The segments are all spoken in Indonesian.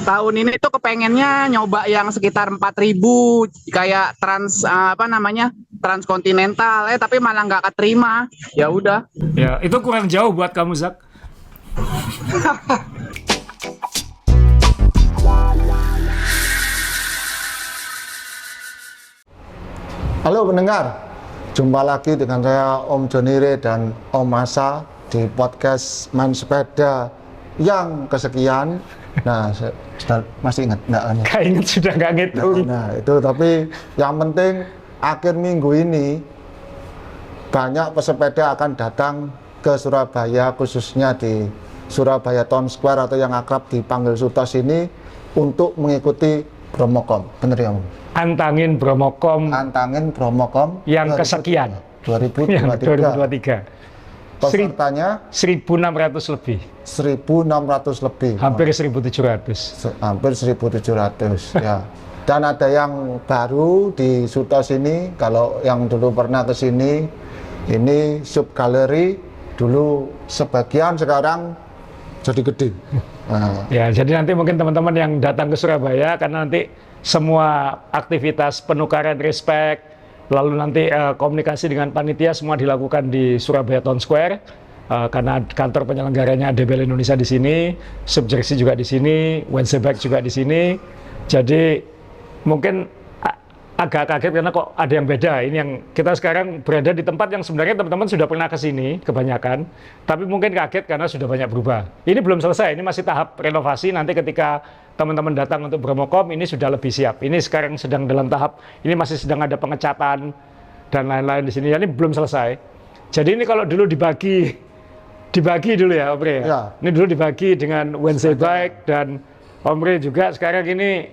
tahun ini tuh kepengennya nyoba yang sekitar 4.000 kayak transkontinental tapi malah nggak keterima. Ya udah. Ya, itu kurang jauh buat kamu, Zak. Halo pendengar, jumpa lagi dengan saya Om Jonire dan Om Masa di podcast Main Sepeda yang kesekian. Nah, masih ingat nggak? Gak ingat, sudah nggak ngitung. Nah, itu tapi yang penting akhir minggu ini banyak pesepeda akan datang ke Surabaya, khususnya di Surabaya Town Square atau yang akrab dipanggil Sutos ini untuk mengikuti Bromocom. Bener ya, Om? Antangin Bromocom yang kesekian 2023. Pesertanya 1.600 lebih. 1.600 lebih. Hampir 1.700. Hampir 1.700 ya. Dan ada yang baru di Sutos ini, kalau yang dulu pernah ke sini, ini sub galeri dulu sebagian, sekarang jadi gede. Nah. Ya, jadi nanti mungkin teman-teman yang datang ke Surabaya, karena nanti semua aktivitas penukaran respect, lalu nanti komunikasi dengan panitia semua dilakukan di Surabaya Town Square, karena kantor penyelenggaranya DBL Indonesia di sini, Sub Jersey juga di sini, Wednesday Bike juga di sini. Jadi mungkin agak kaget karena kok ada yang beda. Ini yang kita sekarang berada di tempat yang sebenarnya teman-teman sudah pernah ke sini kebanyakan, tapi mungkin kaget karena sudah banyak berubah. Ini belum selesai, ini masih tahap renovasi. Nanti ketika teman-teman datang untuk Bromocom, ini sudah lebih siap. Ini sekarang sedang dalam tahap, ini masih sedang ada pengecatan dan lain-lain di sini. Ini belum selesai. Jadi ini kalau dulu dibagi dulu ya, Om Re. Ya. Ini dulu dibagi dengan Wednesday Bike dan Om Re juga sekarang ini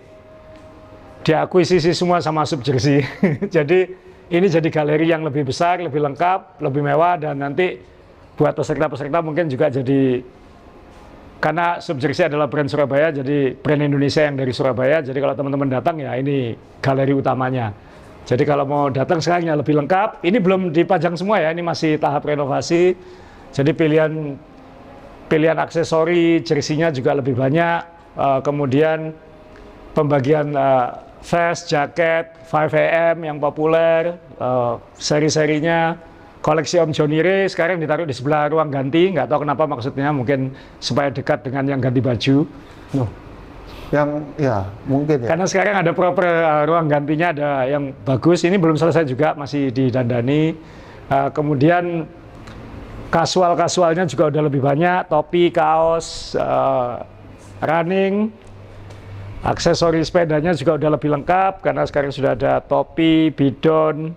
diakuisisi semua sama Sub Jersey. Jadi ini jadi galeri yang lebih besar, lebih lengkap, lebih mewah, dan nanti buat peserta-peserta mungkin juga jadi, karena Sub Jersey adalah brand Surabaya, jadi brand Indonesia yang dari Surabaya. Jadi kalau teman-teman datang ya ini galeri utamanya. Jadi kalau mau datang sekarang ya lebih lengkap. Ini belum dipajang semua ya, ini masih tahap renovasi. Jadi pilihan aksesori jersey-nya juga lebih banyak. Kemudian pembagian vest, jaket, 5AM yang populer, seri-serinya, koleksi Om Jonire sekarang ditaruh di sebelah ruang ganti. Nggak tahu kenapa maksudnya, mungkin supaya dekat dengan yang ganti baju. Yang ya mungkin ya. Karena sekarang ada proper ruang gantinya, ada yang bagus. Ini belum selesai juga, masih didandani. Kemudian kasualnya juga udah lebih banyak, topi, kaos, running. Aksesori sepedanya juga udah lebih lengkap, karena sekarang sudah ada topi, bidon,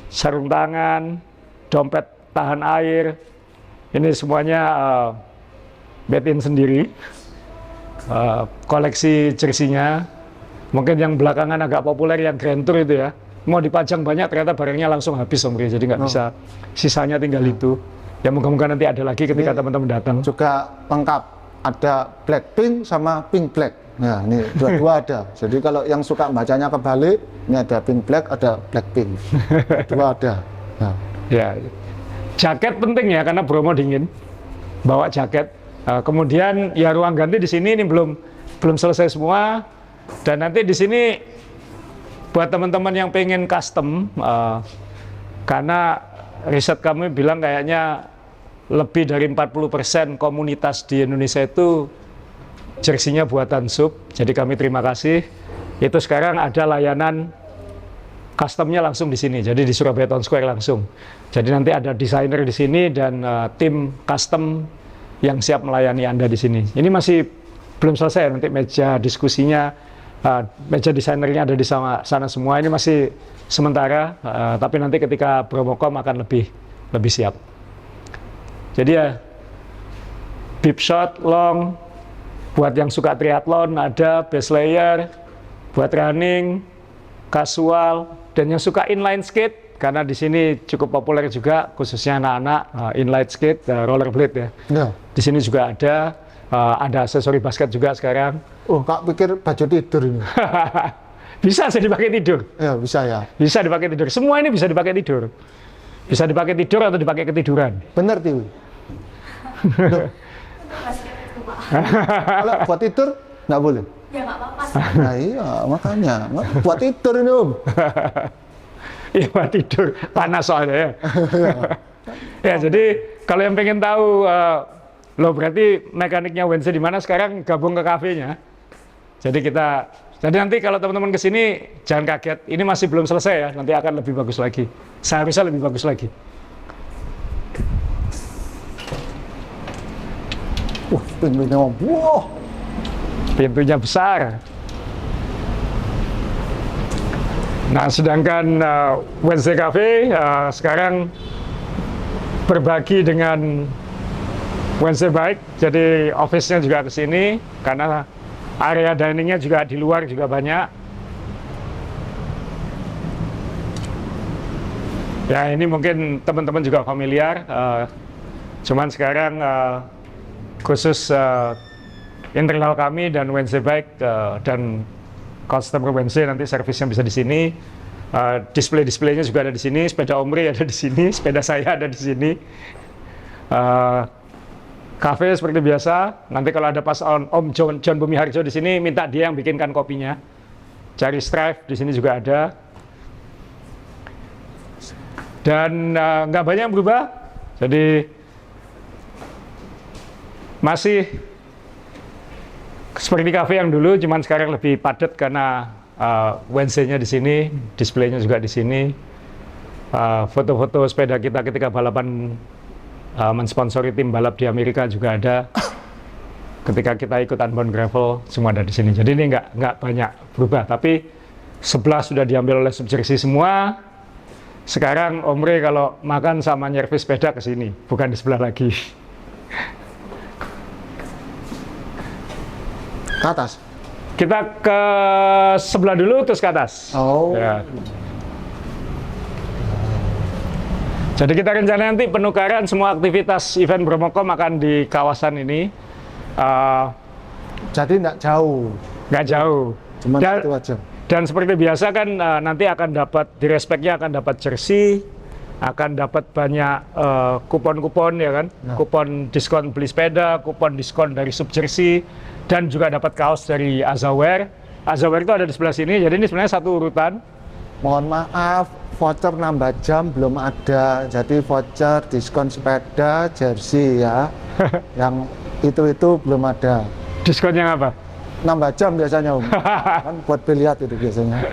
sarung tangan, dompet tahan air. Ini semuanya made in sendiri. Koleksi jersinya, mungkin yang belakangan agak populer yang Grand Tour itu ya, mau dipajang banyak ternyata barangnya langsung habis, Om Ri. Jadi nggak bisa, sisanya tinggal itu. Ya moga-moga nanti ada lagi ketika teman-teman datang. Juga lengkap, ada Blackpink sama Pink Black. Nah, ini dua-dua ada. Jadi kalau yang suka bacanya kebalik, ini ada Pink Black, ada Blackpink. Dua ada. Nah. Ya, jaket penting ya, karena Bromo dingin. Bawa jaket. Kemudian ya ruang ganti di sini ini belum selesai semua. Dan nanti di sini buat teman-teman yang pengen custom, karena riset kami bilang kayaknya lebih dari 40% komunitas di Indonesia itu jersinya buatan Sub. Jadi kami terima kasih. Itu sekarang ada layanan customnya langsung di sini. Jadi di Surabaya Town Square langsung. Jadi nanti ada desainer di sini dan tim custom yang siap melayani Anda di sini. Ini masih belum selesai. Nanti meja diskusinya, meja desainernya ada di sana semua. Ini masih sementara. Tapi nanti ketika Bromocom akan lebih siap. Jadi ya bib short, long. Buat yang suka triathlon ada base layer, buat running, casual, dan yang suka inline skate, karena di sini cukup populer juga, khususnya anak-anak, inline skate, rollerblade ya. Di sini juga ada aksesori basket juga sekarang. Oh, Kak pikir baju tidur ini? Bisa dipakai tidur. Ya, bisa ya. Bisa dipakai tidur. Semua ini bisa dipakai tidur. Bisa dipakai tidur atau dipakai ketiduran. Bener, Tiwi. Kalau buat tidur Nggak boleh? Ya nggak apa-apa. Nah iya, makanya. Buat tidur ini Om. Iya, buat tidur. Panas soalnya ya. Ya, jadi kalau yang pengen tahu, lo berarti mekaniknya Wednesday di mana sekarang, gabung ke kafenya. Jadi nanti kalau teman-teman kesini jangan kaget, ini masih belum selesai ya, nanti akan lebih bagus lagi. Seharusnya lebih bagus lagi. Pintunya wah. Pintunya besar. Nah, sedangkan Wednesday Cafe sekarang berbagi dengan Wednesday Bike, jadi office-nya juga ke sini karena area diningnya juga di luar juga banyak. Ya, ini mungkin teman-teman juga familiar, cuman sekarang khusus internal kami dan Wednesday Bike dan customer Wednesday nanti servisnya bisa di sini. Display-displaynya juga ada di sini, sepeda Omri ada di sini, sepeda saya ada di sini. Cafe seperti biasa. Nanti kalau ada pas Om John Bumi Harjo di sini, minta dia yang bikinkan kopinya. Cari Strive di sini juga ada. Dan nggak banyak yang berubah. Jadi masih seperti cafe yang dulu, cuman sekarang lebih padat karena Wednesday-nya di sini, displaynya juga di sini. Foto-foto sepeda kita ketika balapan mensponsori tim balap di Amerika juga ada. Ketika kita ikut Unbound Gravel, semua ada di sini. Jadi ini nggak banyak berubah, tapi sebelah sudah diambil oleh Subjersey semua. Sekarang Omri kalau makan sama nyervis sepeda ke sini, bukan di sebelah lagi. Ke atas? Kita ke sebelah dulu, terus ke atas. Oh. Ya. Jadi kita rencana nanti penukaran semua aktivitas event Bromocom akan di kawasan ini. Jadi nggak jauh. Nggak jauh. Cuma itu aja. Dan seperti biasa kan nanti akan dapat, di Respeknya akan dapat jersey, akan dapat banyak kupon-kupon ya kan, Ya. kupon diskon beli sepeda, kupon diskon dari Subjersey, dan juga dapat kaos dari Azaware. Azaware itu ada di sebelah sini, jadi ini sebenarnya satu urutan. Mohon maaf, voucher nambah jam belum ada. Jadi voucher diskon sepeda, jersey ya. Yang itu belum ada. Diskon yang apa? Nambah jam biasanya Om. Kan buat biliar itu biasanya.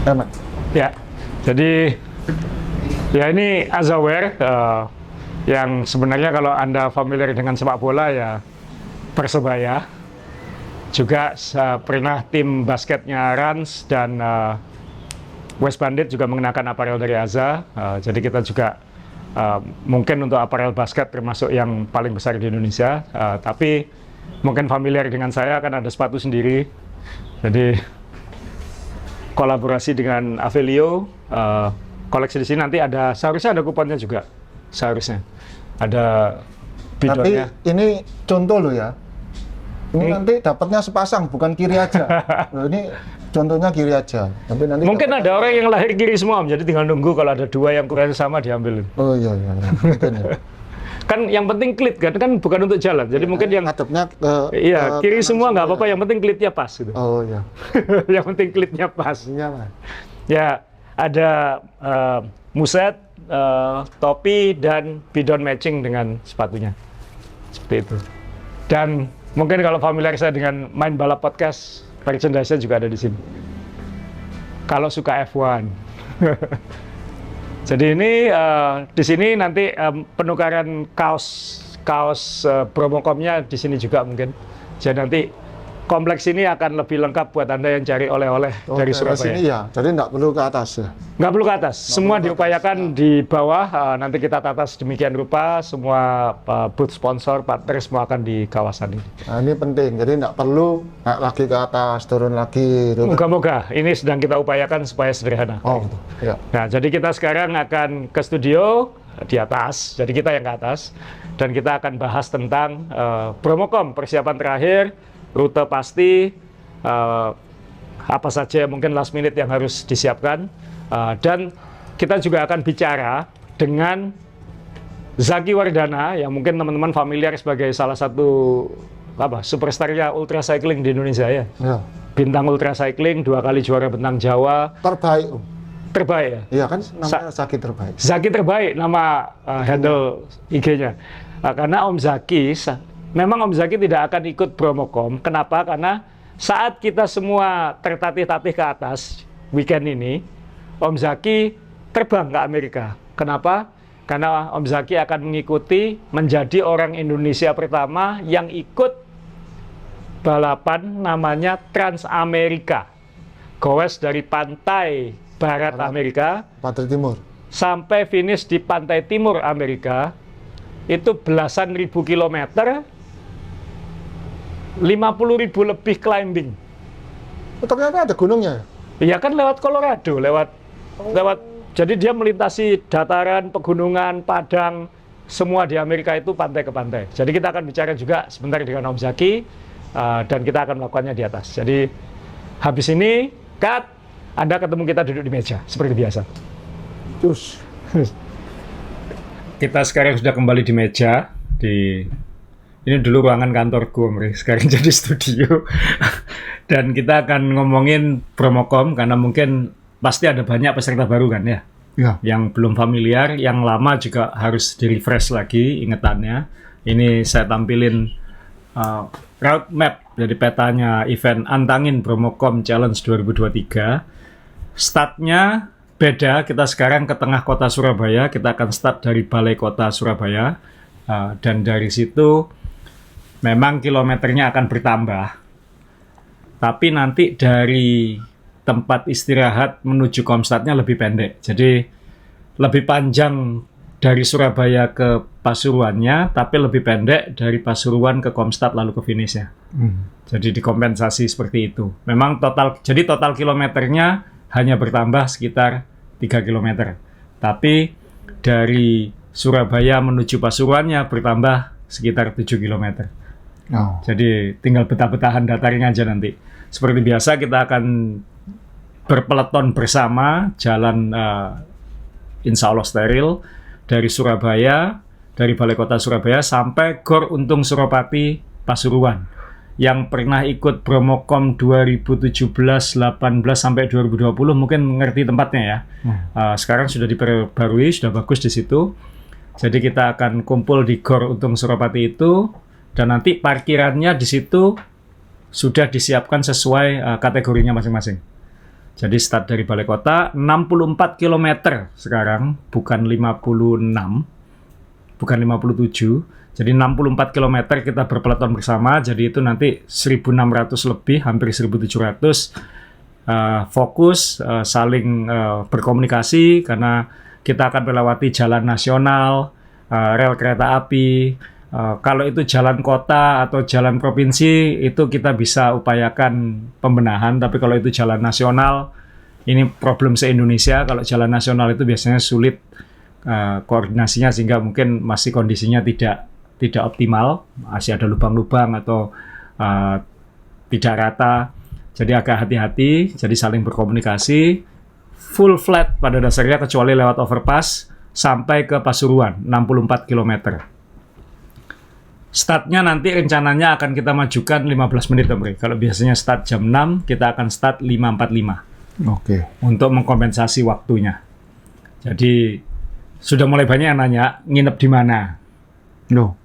Enak. Ya, jadi ya ini Azaware yang sebenarnya kalau Anda familiar dengan sepak bola ya Persebaya. Juga pernah tim basketnya Rans dan West Bandit juga mengenakan aparel dari Aza. Jadi kita juga mungkin untuk aparel basket termasuk yang paling besar di Indonesia. Tapi mungkin familiar dengan saya kan ada sepatu sendiri. Jadi kolaborasi dengan Avelio, koleksi di sini nanti ada, seharusnya ada kuponnya juga, seharusnya ada bidonnya. Tapi ini contoh loh ya. Ini nanti dapatnya sepasang, bukan kiri aja. Loh, ini contohnya kiri aja. Tapi nanti Mungkin ada orang yang lahir kiri semua, Om, jadi tinggal nunggu kalau ada dua yang kurang sama diambil. Oh iya. Mungkin ya. Kan yang penting klit kan bukan untuk jalan. Jadi mungkin yang ngadepnya ke iya kiri kanan semua nggak apa-apa, ya. yang penting klitnya pas gitu. Oh iya. Yang penting klitnya pas. Iya Mas. Ya ada muset, topi dan bidon matching dengan sepatunya. Seperti itu. Dan mungkin kalau familiar saya dengan Main Balap Podcast, merchandise-nya juga ada di sini. Kalau suka F1. Jadi ini di sini nanti penukaran kaos Bromocom-nya di sini juga mungkin. Jadi nanti kompleks ini akan lebih lengkap buat Anda yang cari oleh-oleh dari daerah Surabaya. sini ya. Jadi nggak perlu ke atas ya. Nggak perlu ke atas, semua diupayakan di bawah. Nanti kita tata sedemikian rupa, semua booth sponsor, partner semua akan di kawasan ini. Nah ini penting. Jadi nggak perlu naik lagi ke atas, turun lagi. Moga-moga ini sedang kita upayakan supaya sederhana. Oh gitu. Ya. Nah, jadi kita sekarang akan ke studio di atas, jadi kita yang ke atas, dan kita akan bahas tentang Bromocom, persiapan terakhir, rute pasti, apa saja mungkin last minute yang harus disiapkan, dan kita juga akan bicara dengan Zaki Wardana yang mungkin teman-teman familiar sebagai salah satu superstarnya ultra cycling di Indonesia ya. Ya. Bintang ultra cycling, 2 kali juara bentang Jawa. Terbaik, Om. Terbaik ya? Iya kan namanya Zaki terbaik. Zaki terbaik nama handle IG-nya. Karena Om Zaki, memang Om Zaki tidak akan ikut Bromocom. Kenapa? Karena saat kita semua tertatih-tatih ke atas weekend ini, Om Zaki terbang ke Amerika. Kenapa? Karena Om Zaki akan mengikuti menjadi orang Indonesia pertama yang ikut balapan namanya Trans Amerika. Goes dari pantai barat Amerika Pantai Timur. sampai finish di pantai timur Amerika. Itu belasan ribu kilometer, 50.000 lebih climbing. Oh, ternyata ada gunungnya ya? Iya kan lewat Colorado, lewat jadi dia melintasi dataran, pegunungan, padang, semua di Amerika itu pantai ke pantai. Jadi kita akan bicara juga sebentar dengan Om Zaki dan kita akan melakukannya di atas. Jadi habis ini, cut, Anda ketemu kita duduk di meja seperti biasa. Terus. Kita sekarang sudah kembali di meja ini dulu ruangan kantorku, sekarang jadi studio. Dan kita akan ngomongin Bromocom karena mungkin pasti ada banyak peserta baru kan ya. Ya. Yang belum familiar, yang lama juga harus di-refresh lagi ingetannya. Ini saya tampilin route map dari petanya event Antangin Bromocom Challenge 2023. Startnya beda, kita sekarang ke tengah kota Surabaya, kita akan start dari Balai Kota Surabaya, dan dari situ memang kilometernya akan bertambah, tapi nanti dari tempat istirahat menuju Komstatnya lebih pendek, jadi lebih panjang dari Surabaya ke Pasuruannya, tapi lebih pendek dari Pasuruan ke Komstat lalu ke finishnya. Jadi dikompensasi seperti itu. Memang total kilometernya hanya bertambah sekitar 3 km. Tapi dari Surabaya menuju Pasuruannya bertambah sekitar 7 km. Oh. Jadi tinggal betah-betahan dataring aja nanti. Seperti biasa kita akan berpeleton bersama jalan insya Allah steril dari Surabaya, dari Balai Kota Surabaya sampai Gor Untung Suropati Pasuruan. Yang pernah ikut Bromocom 2017, 18 sampai 2020 mungkin ngerti tempatnya ya. Sekarang sudah diperbarui, sudah bagus di situ. Jadi kita akan kumpul di Gor Untung Suropati itu dan nanti parkirannya di situ sudah disiapkan sesuai kategorinya masing-masing. Jadi start dari Balai Kota 64 km sekarang, bukan 56, bukan 57. Jadi 64 km kita berpeleton bersama, jadi itu nanti 1.600 lebih, hampir 1.700 fokus, saling berkomunikasi karena kita akan melewati jalan nasional, rel kereta api. Kalau itu jalan kota atau jalan provinsi, itu kita bisa upayakan pembenahan, tapi kalau itu jalan nasional, ini problem se-Indonesia, kalau jalan nasional itu biasanya sulit koordinasinya sehingga mungkin masih kondisinya tidak optimal, masih ada lubang-lubang atau tidak rata, jadi agak hati-hati, jadi saling berkomunikasi, full flat pada dasarnya kecuali lewat overpass sampai ke Pasuruan, 64 km. Startnya nanti rencananya akan kita majukan 15 menit, kalau biasanya start jam 6, kita akan start 5.45. Oke. Untuk mengkompensasi waktunya. Jadi sudah mulai banyak yang nanya, nginep di mana? Loh,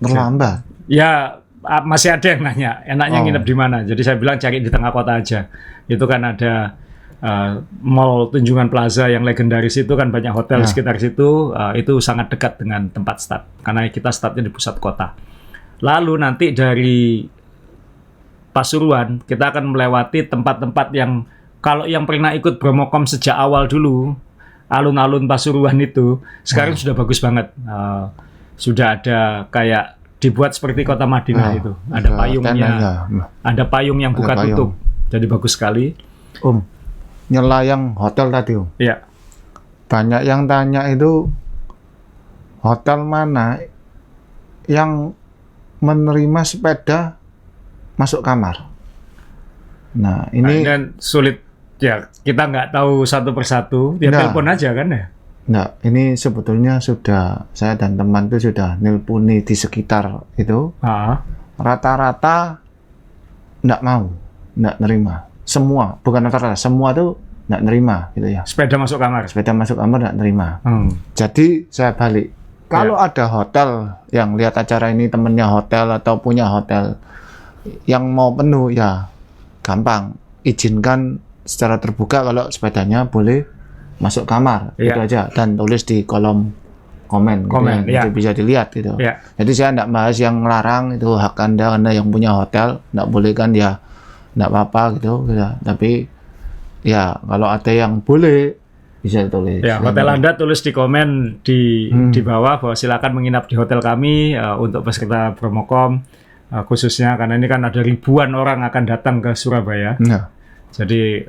terlambat. Ya, masih ada yang nanya, enaknya nginep di mana? Jadi saya bilang cari di tengah kota aja. Itu kan ada Mall Tunjungan Plaza yang legendaris itu kan banyak hotel di sekitar situ. Itu sangat dekat dengan tempat start, karena kita startnya di pusat kota. Lalu nanti dari Pasuruan kita akan melewati tempat-tempat yang kalau yang pernah ikut Bromocom sejak awal dulu, alun-alun Pasuruan itu sekarang sudah bagus banget. Sudah ada kayak dibuat seperti kota Madinah itu. Ada payungnya, ada payung yang buka tutup. Jadi bagus sekali. Nyelayang hotel tadi, Om. Iya. Banyak yang tanya itu hotel mana yang menerima sepeda masuk kamar. Nah, ini dan sulit ya, kita nggak tahu satu persatu. Ya telepon aja kan ya. Enggak, ini sebetulnya sudah saya dan teman itu sudah nelponi di sekitar itu. Rata-rata enggak mau, enggak nerima. Semua, bukan rata-rata, semua tuh enggak nerima gitu ya. Sepeda masuk kamar. Sepeda masuk kamar enggak nerima. Jadi saya balik. Kalau ada hotel yang lihat acara ini temennya hotel atau punya hotel yang mau penuh ya gampang, izinkan secara terbuka kalau sepedanya boleh masuk kamar, itu aja, dan tulis di kolom komen gitu ya. Itu bisa dilihat gitu. Jadi saya enggak bahas yang melarang, itu hak Anda yang punya hotel, enggak boleh kan ya, enggak apa-apa gitu. Tapi ya kalau ada yang boleh bisa ditulis. Ya, hotel Anda tulis di komen di bawah bahwa silakan menginap di hotel kami untuk peserta Promocom khususnya karena ini kan ada ribuan orang akan datang ke Surabaya. Jadi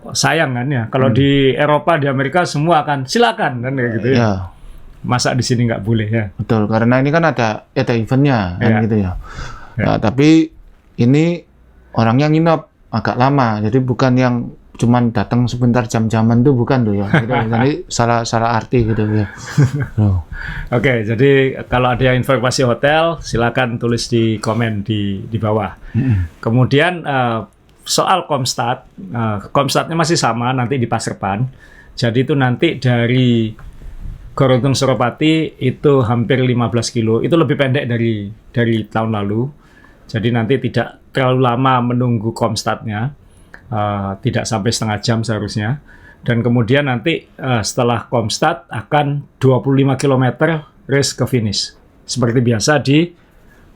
sayang kan ya, kalau di Eropa, di Amerika semua akan silakan kan kayak gitu ya. Masa di sini nggak boleh ya? Betul, karena ini kan ada eventnya kan gitu ya. Nah, tapi ini orangnya nginep agak lama, jadi bukan yang cuman datang sebentar jam-jaman tuh bukan tuh ya. Gitu. Jadi salah arti gitu ya. Oke, jadi kalau ada yang informasi hotel silakan tulis di komen di bawah. Kemudian soal Komstad, Komstadnya masih sama nanti di Paserpan. Jadi itu nanti dari Goruntung Suropati itu hampir 15 kilo. Itu lebih pendek dari tahun lalu. Jadi nanti tidak terlalu lama menunggu Komstadnya, tidak sampai setengah jam seharusnya. Dan kemudian nanti setelah Komstad akan 25 km race ke finish. Seperti biasa di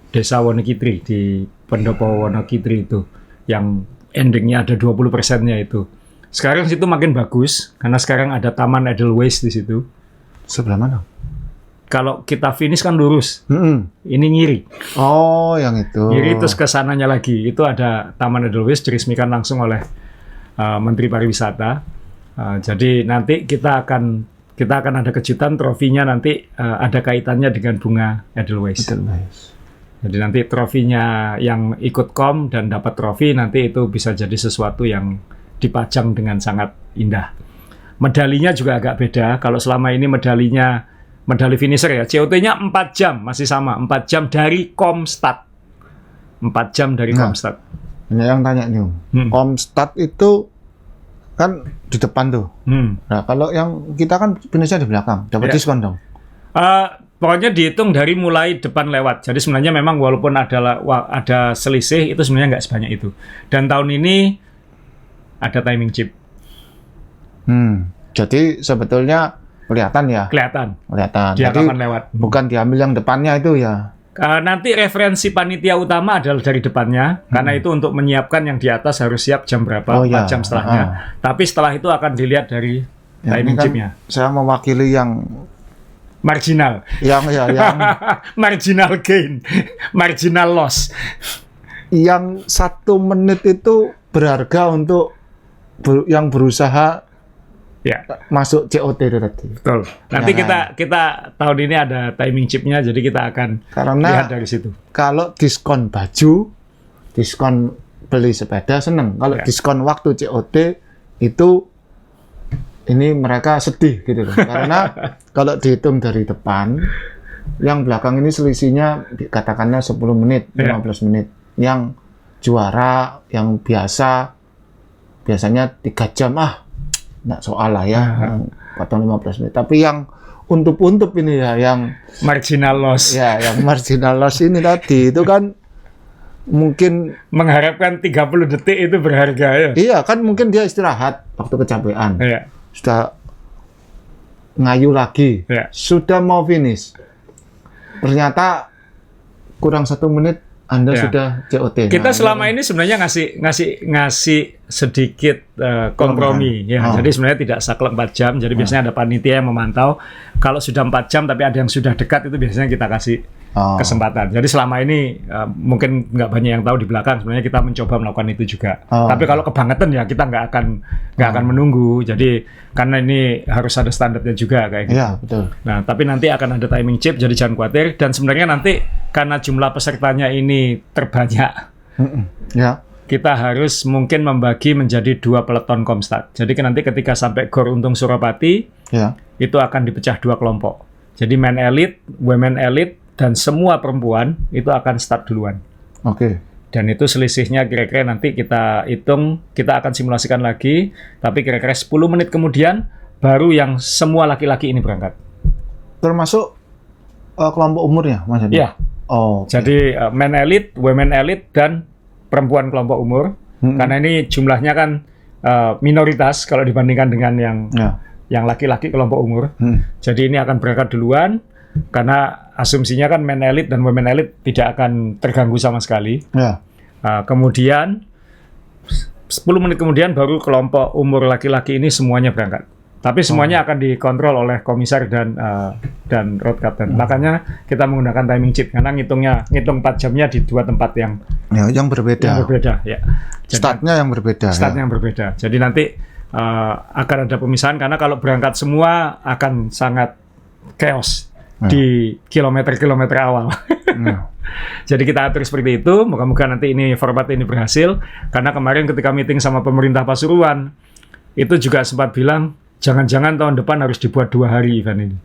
Desa Wonokitri, di Pendopo Wonokitri itu yang endingnya ada 20%-nya itu. Sekarang situ makin bagus karena sekarang ada Taman Edelweiss di situ. Sebelah mana? Kalau kita finish kan lurus. Ini ngiri. Oh, yang itu. Ngiri terus ke sananya lagi. Itu ada Taman Edelweiss diresmikan langsung oleh Menteri Pariwisata. Jadi nanti kita akan ada kejutan, trofinya nanti ada kaitannya dengan bunga Edelweiss. Jadi nanti trofinya yang ikut kom dan dapat trofi nanti itu bisa jadi sesuatu yang dipajang dengan sangat indah. Medalinya juga agak beda. Kalau selama ini medali finisher ya, COT-nya 4 jam masih sama, 4 jam dari Komstad. 4 jam dari Komstad. Ini yang tanya nih, Komstad itu kan di depan tuh. Nah, kalau yang kita kan finishnya di belakang, dapat diskon dong. Pokoknya dihitung dari mulai depan lewat. Jadi sebenarnya memang walaupun ada selisih itu sebenarnya nggak sebanyak itu. Dan tahun ini ada timing chip. Jadi sebetulnya kelihatan ya? Kelihatan. Dia kapan lewat. Bukan diambil yang depannya itu ya? Nanti referensi panitia utama adalah dari depannya. Karena itu untuk menyiapkan yang di atas harus siap jam berapa, 4 jam setelahnya. Tapi setelah itu akan dilihat dari timing chipnya. Saya mewakili yang marginal. Yang marginal gain, marginal loss. Yang 1 menit itu berharga untuk yang berusaha masuk COT itu tadi. Betul. Nanti kita tahun ini ada timing chipnya, jadi kita akan lihat dari situ. Kalau diskon baju, diskon beli sepeda seneng. Kalau diskon waktu COT itu ini mereka sedih gitu loh. Karena kalau dihitung dari depan, yang belakang ini selisihnya katakanlah 10 menit, 15 menit. Yang juara, yang biasanya 3 jam, nggak soal lah ya, potong 15 menit. Tapi yang untuk ini ya, yang marginal loss. Ya, yang marginal loss ini tadi, itu kan mungkin mengharapkan 30 detik itu berharga ya. Iya, kan mungkin dia istirahat waktu kecapean. Sudah ngayu lagi, sudah mau finish, ternyata kurang 1 menit Anda sudah COT. Kita selama ini sebenarnya ngasih sedikit kompromi ya. Jadi sebenarnya tidak saklek 4 jam. Jadi biasanya ada panitia yang memantau. Kalau sudah 4 jam tapi ada yang sudah dekat itu biasanya kita kasih kesempatan. Jadi selama ini mungkin nggak banyak yang tahu di belakang. Sebenarnya kita mencoba melakukan itu juga. Tapi kalau kebangetan ya kita nggak akan menunggu. Jadi karena ini harus ada standarnya juga kayak gitu. Iya, betul. Nah, tapi nanti akan ada timing chip, jadi jangan khawatir. Dan sebenarnya nanti karena jumlah pesertanya ini terbanyak, kita harus mungkin membagi menjadi 2 peleton Komstad. Jadi nanti ketika sampai Goruntung Suropati, Ya. itu akan dipecah 2 kelompok. Jadi men elite, women elite, dan semua perempuan itu akan start duluan. Oke. Dan itu selisihnya kira-kira nanti kita hitung, kita akan simulasikan lagi, tapi kira-kira 10 menit kemudian baru yang semua laki-laki ini berangkat. Termasuk kelompok umurnya, Mas Adi? Iya. Oh. Oke. Jadi men elite, women elite, dan perempuan kelompok umur. Karena ini jumlahnya kan minoritas kalau dibandingkan dengan yang laki-laki kelompok umur. Jadi ini akan berangkat duluan, karena asumsinya kan men elite dan women elite tidak akan terganggu sama sekali. Ya. Kemudian 10 menit kemudian baru kelompok umur laki-laki ini semuanya berangkat. Tapi semuanya akan dikontrol oleh komisar dan road captain. Makanya kita menggunakan timing chip karena ngitung 4 jamnya di 2 tempat yang berbeda. Ya. Jadi, Startnya yang berbeda. Startnya yang berbeda. Jadi nanti akan ada pemisahan karena kalau berangkat semua akan sangat chaos di kilometer-kilometer awal. Jadi kita atur seperti itu. Moga-moga nanti ini format ini berhasil. Karena kemarin ketika meeting sama pemerintah Pasuruan itu juga sempat bilang jangan-jangan tahun depan harus dibuat 2 hari event ini.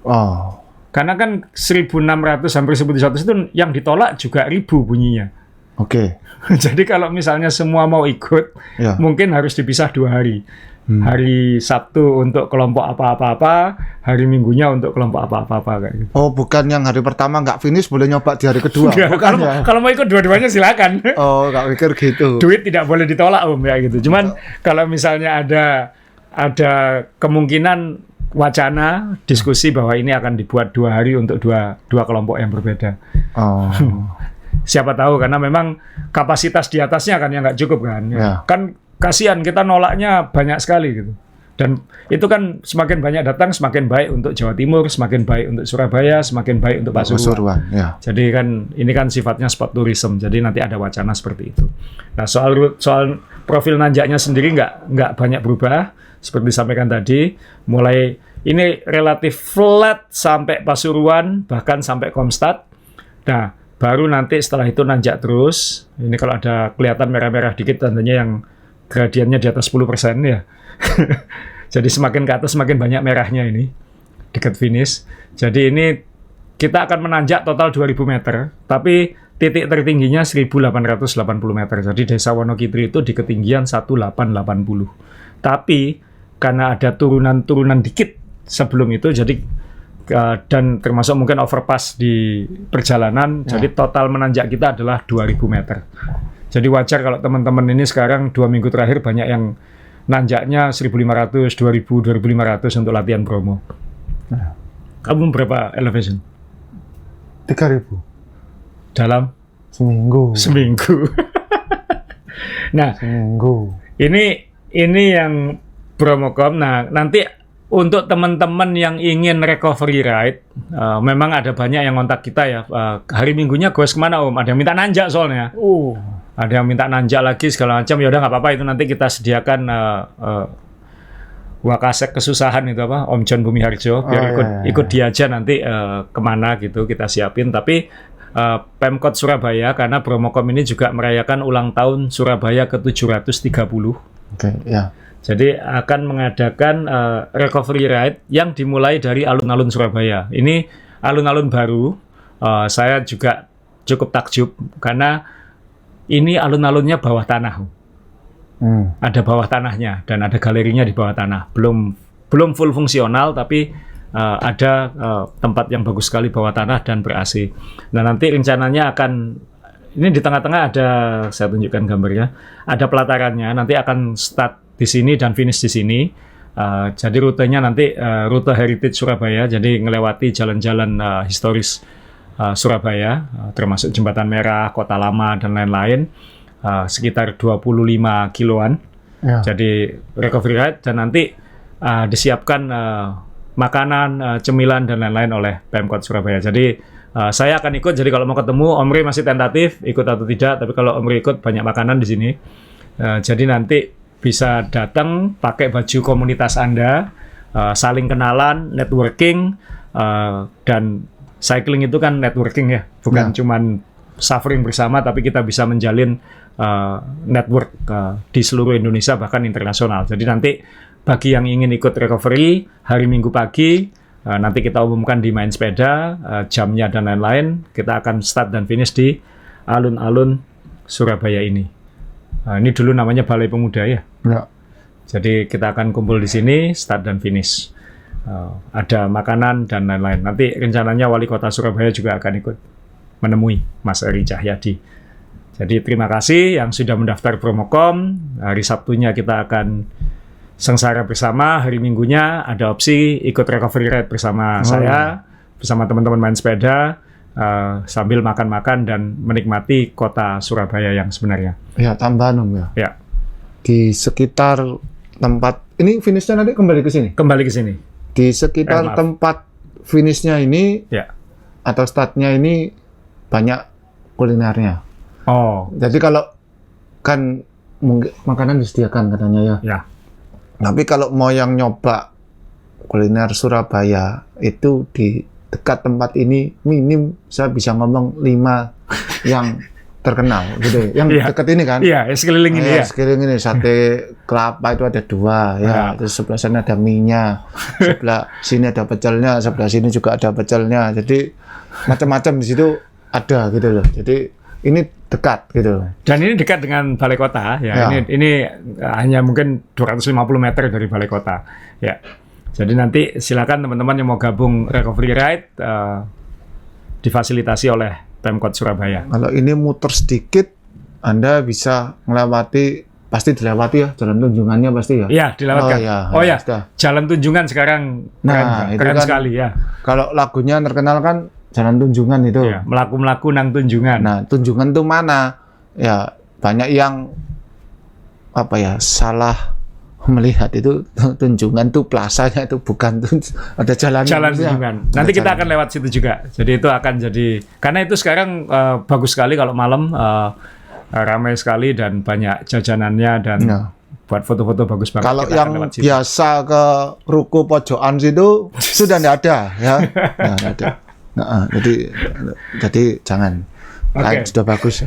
Oh. Karena kan 1.600 hampir 1.100 itu yang ditolak juga 1.000 bunyinya. Oke. Jadi kalau misalnya semua mau ikut, mungkin harus dipisah 2 hari. Hari Sabtu untuk kelompok apa-apa-apa, hari Minggunya untuk kelompok apa-apa-apa kayak gitu. Oh, bukan yang hari pertama nggak finish boleh nyoba di hari kedua. Bukan ya? Kalau mau ikut dua-duanya silakan. Oh, nggak mikir gitu. Duit tidak boleh ditolak ya gitu. Cuman kalau misalnya ada kemungkinan wacana diskusi bahwa ini akan dibuat 2 hari untuk dua kelompok yang berbeda. Oh. Siapa tahu karena memang kapasitas di atasnya kan yang nggak cukup kan. Ya. Kan kasihan kita nolaknya banyak sekali gitu. Dan itu kan semakin banyak datang semakin baik untuk Jawa Timur, semakin baik untuk Surabaya, semakin baik untuk Pasuruan. Ya. Jadi kan ini kan sifatnya sport tourism. Jadi nanti ada wacana seperti itu. Nah, soal profil nanjaknya sendiri nggak banyak berubah seperti disampaikan tadi. Mulai ini relatif flat sampai Pasuruan bahkan sampai Komstad. Nah, baru nanti setelah itu nanjak terus. Ini kalau ada kelihatan merah-merah dikit tandanya yang gradiennya di atas 10% ya. Jadi semakin ke atas semakin banyak merahnya ini dekat finish. Jadi ini kita akan menanjak total 2.000 meter, tapi titik tertingginya 1.880 meter. Jadi Desa Wonokitri itu di ketinggian 1.880. Tapi karena ada turunan-turunan dikit sebelum itu, jadi dan termasuk mungkin overpass di perjalanan, jadi total menanjak kita adalah 2.000 meter. Jadi wajar kalau teman-teman ini sekarang 2 minggu terakhir banyak yang nanjaknya 1.500, 2.000, 2.500 untuk latihan Bromo. Nah. Kamu berapa elevation? 3.000. Dalam? Seminggu. Nah, seminggu. Ini yang Bromocom. Nah, nanti untuk teman-teman yang ingin recovery ride, memang ada banyak yang kontak kita ya. Hari Minggunya goes kemana Om? Ada yang minta nanjak soalnya. Ada yang minta nanjak lagi segala macam. Ya udah nggak apa-apa, itu nanti kita sediakan Wakasek kesusahan itu apa Om John Bumiharjo biar ikut dia aja nanti kemana gitu kita siapin. Tapi Pemkot Surabaya karena Bromocom ini juga merayakan ulang tahun Surabaya ke-730. Oke, ya. Jadi akan mengadakan recovery ride yang dimulai dari alun-alun Surabaya. Ini alun-alun baru. Saya juga cukup takjub karena ini alun-alunnya bawah tanah. Ada bawah tanahnya dan ada galerinya di bawah tanah. Belum full fungsional tapi ada tempat yang bagus sekali bawah tanah dan ber-AC. Nah, nanti rencananya akan ini di tengah-tengah ada, saya tunjukkan gambarnya, ada pelatarannya. Nanti akan start di sini dan finish di sini. Jadi rutenya nanti rute Heritage Surabaya, jadi ngelewati jalan-jalan historis Surabaya, termasuk Jembatan Merah, Kota Lama, dan lain-lain, sekitar 25 kiloan. Ya. Jadi recovery ride, dan nanti disiapkan makanan, cemilan, dan lain-lain oleh Pemkot Surabaya. Jadi saya akan ikut, jadi kalau mau ketemu, Omri masih tentatif, ikut atau tidak, tapi kalau Omri ikut, banyak makanan di sini. Jadi nanti bisa datang pakai baju komunitas Anda, saling kenalan, networking, dan cycling itu kan networking ya, bukan cuman suffering bersama, tapi kita bisa menjalin network di seluruh Indonesia bahkan internasional. Jadi nanti bagi yang ingin ikut recovery hari Minggu pagi, nanti kita umumkan di Main Sepeda, jamnya dan lain-lain. Kita akan start dan finish di alun-alun Surabaya ini. Ini dulu namanya Balai Pemuda ya. Ya. Jadi kita akan kumpul di sini, start dan finish. Ada makanan dan lain-lain. Nanti rencananya Wali Kota Surabaya juga akan ikut menemui Mas Eri Cahyadi. Jadi terima kasih yang sudah mendaftar Promocom. Hari Sabtunya kita akan sengsara bersama, hari Minggunya ada opsi ikut recovery ride bersama saya, bersama teman-teman Main Sepeda, sambil makan-makan dan menikmati kota Surabaya yang sebenarnya. Ya, tambahan Om ya. Ya, Di sekitar tempat ini finishnya nanti kembali ke sini. kembali ke sini. Di sekitar Maaf. tempat finishnya ini Ya. atau startnya ini banyak kulinernya. Oh, Jadi kalau kan mungkin makanan disediakan katanya ya. ya. Tapi kalau mau yang nyoba kuliner Surabaya itu di dekat tempat ini minim saya bisa ngomong 5 yang terkenal gitu. Yang Iya. dekat ini kan. Iya, sekeliling ini ya. Sekeliling ini sate kelapa itu ada 2 ya. Ya. Terus sebelah sana ada mie-nya, sebelah sini ada pecelnya, sebelah sini juga ada pecelnya. Jadi macam-macam di situ ada gitu loh. Jadi ini dekat gitu. Dan ini dekat dengan Balai Kota ya. Ya. Ini hanya mungkin 250 meter dari Balai Kota. Ya. Jadi nanti silakan teman-teman yang mau gabung recovery ride difasilitasi oleh Pemkot Surabaya. Kalau ini muter sedikit, Anda bisa melewati, pasti dilewati ya, jalan tunjungannya pasti ya. Iya, dilewatkan. Oh ya, ya, sudah. Jalan Tunjungan sekarang keren, Nah, itu keren kan sekali ya. Kalau lagunya terkenal kan Jalan Tunjungan itu. Ya, melaku-melaku nang Tunjungan. Nah, Tunjungan itu mana? Ya, banyak yang apa ya, salah melihat itu Tunjungan tuh plasanya itu bukan ada jalan Tunjungan. Nanti kita akan lewat situ juga. Jadi itu akan jadi, karena itu sekarang bagus sekali kalau malam, ramai sekali dan banyak jajanannya dan Ya. buat foto-foto bagus banget. Kalau Kita akan yang lewat situ. biasa ke ruko pojokan situ sudah tidak ada ya. Nah, nggak ada. Nah, jadi jangan. Oke. Sudah bagus.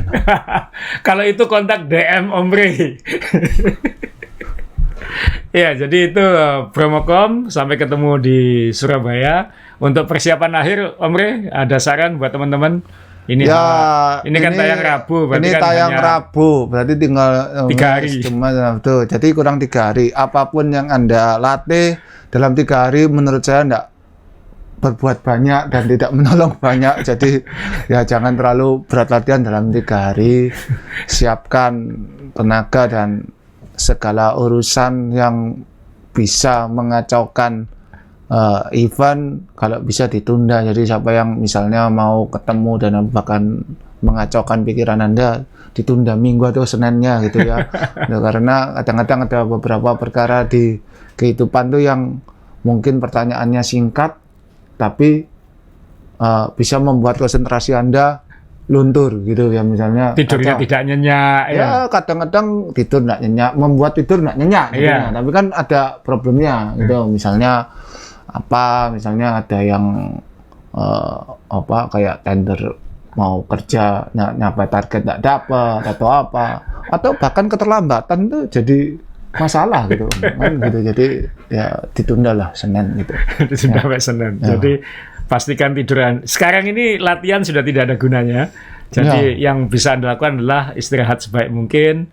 Kalau itu kontak DM Om Rey. Ya, jadi itu Promocom. Sampai ketemu di Surabaya. Untuk persiapan akhir, Om Rey, ada saran buat teman-teman? Ini ini kan tayang Rabu, berarti ini kan tayang hanya Rabu, berarti tinggal 3 hari. Cuma tuh, jadi kurang 3 hari. Apapun yang Anda latih dalam 3 hari, menurut saya enggak berbuat banyak dan tidak menolong banyak. Jadi ya jangan terlalu berat latihan dalam 3 hari. Siapkan tenaga dan segala urusan yang bisa mengacaukan event, kalau bisa ditunda. Jadi siapa yang misalnya mau ketemu dan bahkan mengacaukan pikiran Anda, ditunda minggu atau Seninnya gitu ya. Nah, karena kadang-kadang ada beberapa perkara di kehidupan tuh yang mungkin pertanyaannya singkat tapi bisa membuat konsentrasi Anda luntur gitu ya, misalnya tidurnya tidak nyenyak ya. Ya kadang-kadang tidur nggak nyenyak, membuat tidur nggak nyenyak gitu Iya. ya. Tapi kan ada problemnya gitu, misalnya misalnya ada yang kayak tender mau kerja nyampe target nggak dapat atau apa, atau bahkan keterlambatan tuh jadi masalah gitu kan gitu. Jadi ya ditunda lah Senin gitu. Sudah sampai Senin. Ya. Jadi pastikan tiduran. Sekarang ini latihan sudah tidak ada gunanya. Jadi yang bisa Anda lakukan adalah istirahat sebaik mungkin,